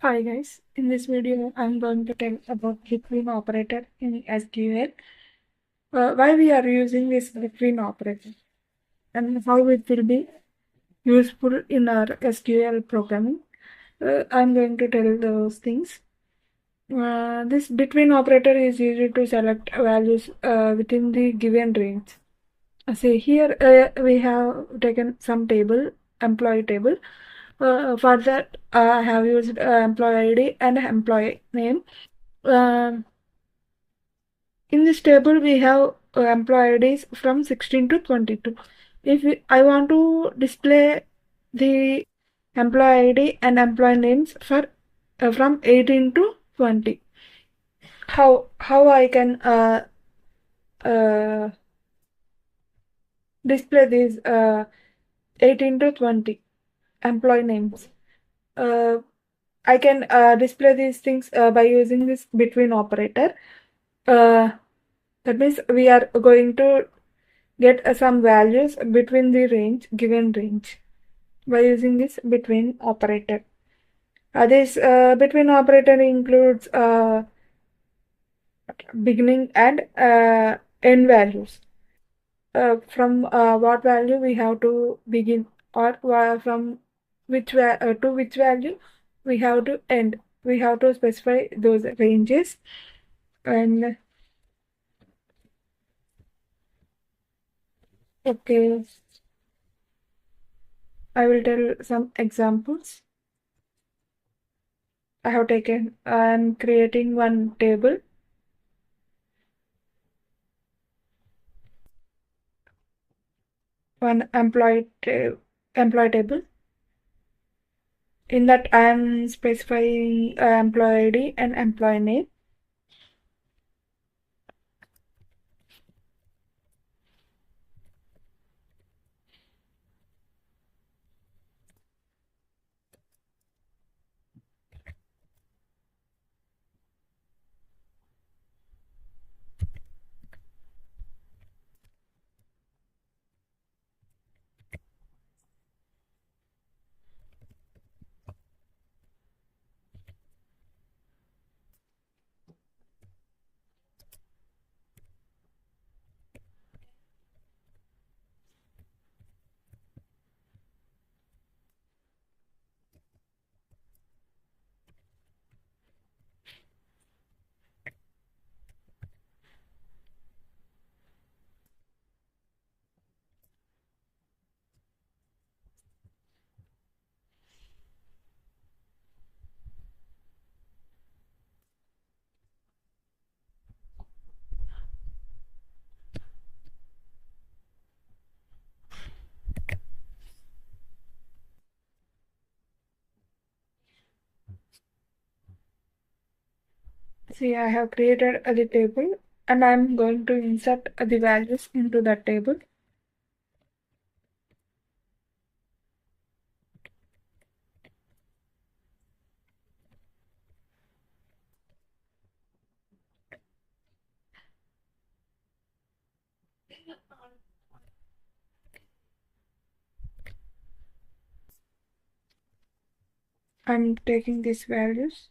Hi guys, in this video I'm going to tell about between operator in SQL, why we are using this between operator and how it will be useful in our SQL programming. I'm going to tell those things. This between operator is used to select values within the given range. See here we have taken some table, employee table. For that I have used employee ID and employee name. Um, in this table, we have employee IDs from 16 to 22. I want to display the employee ID and employee names for from 18 to 20. How I can uh, display these 18 to 20 employee names? Uh, I can display these things by using this between operator. Uh, that means we are going to get some values between the given range by using this between operator. This between operator includes beginning and end values. From what value we have to begin, or from to which value we have to end. We have to specify those ranges. And okay, I will tell some examples. I have taken, I'm creating one table, one employee table. In that, I am specifying employee ID and employee name. See, I have created the table and I'm going to insert the values into that table. I'm taking these values.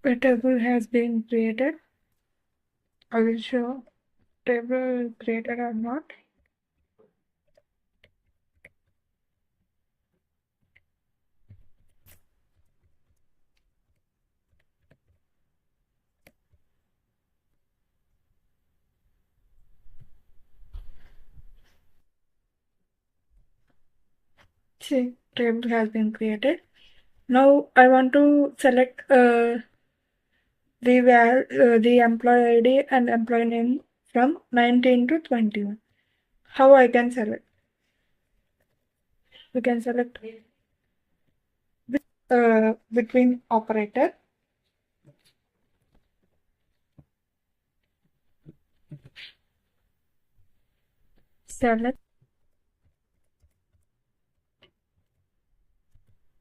A table has been created. I will show table created or not. See, table has been created. Now I want to select the employee ID and employee name from 19 to 21. How I can select? We can select between operator. Select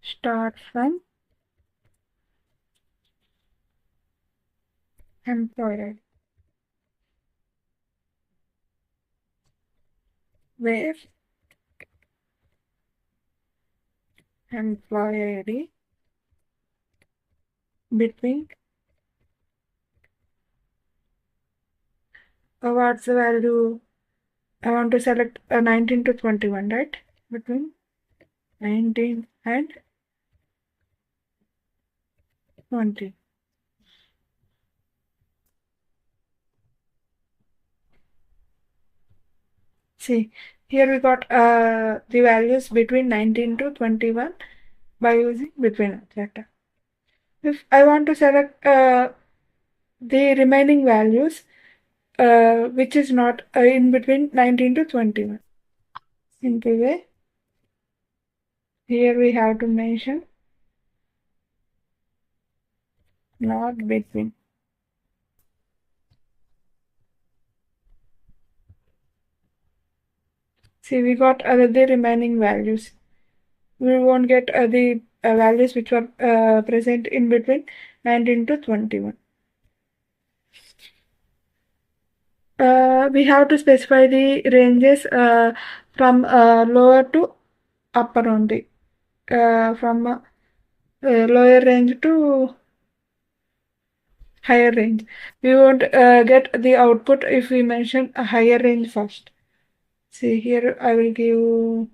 start from employer, where employee ID between what's the value? I want to select 19 to 21, right? Between 19 and 20. See, here we got the values between 19 to 21 by using between operator. If I want to select the remaining values, which is not in between 19 to 21. Simple way. Here we have to mention not between. See, we got the remaining values. We won't get the values which were present in between 19 to 21. We have to specify the ranges from lower to upper only. From lower range to higher range. We won't get the output if we mention a higher range first. See, here I will give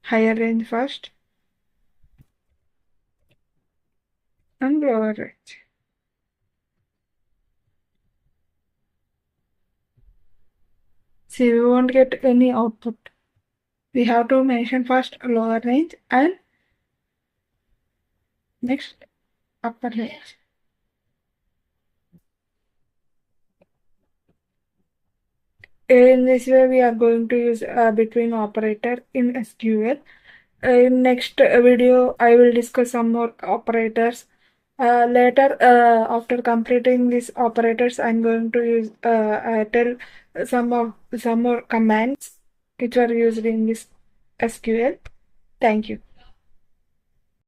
higher range first and lower range. See, we won't get any output. We have to mention first lower range and next upper range. In this way, we are going to use a between operator in SQL. In next video, I will discuss some more operators. Later, after completing these operators, I'm going to use tell some more commands which are used in this SQL. Thank you.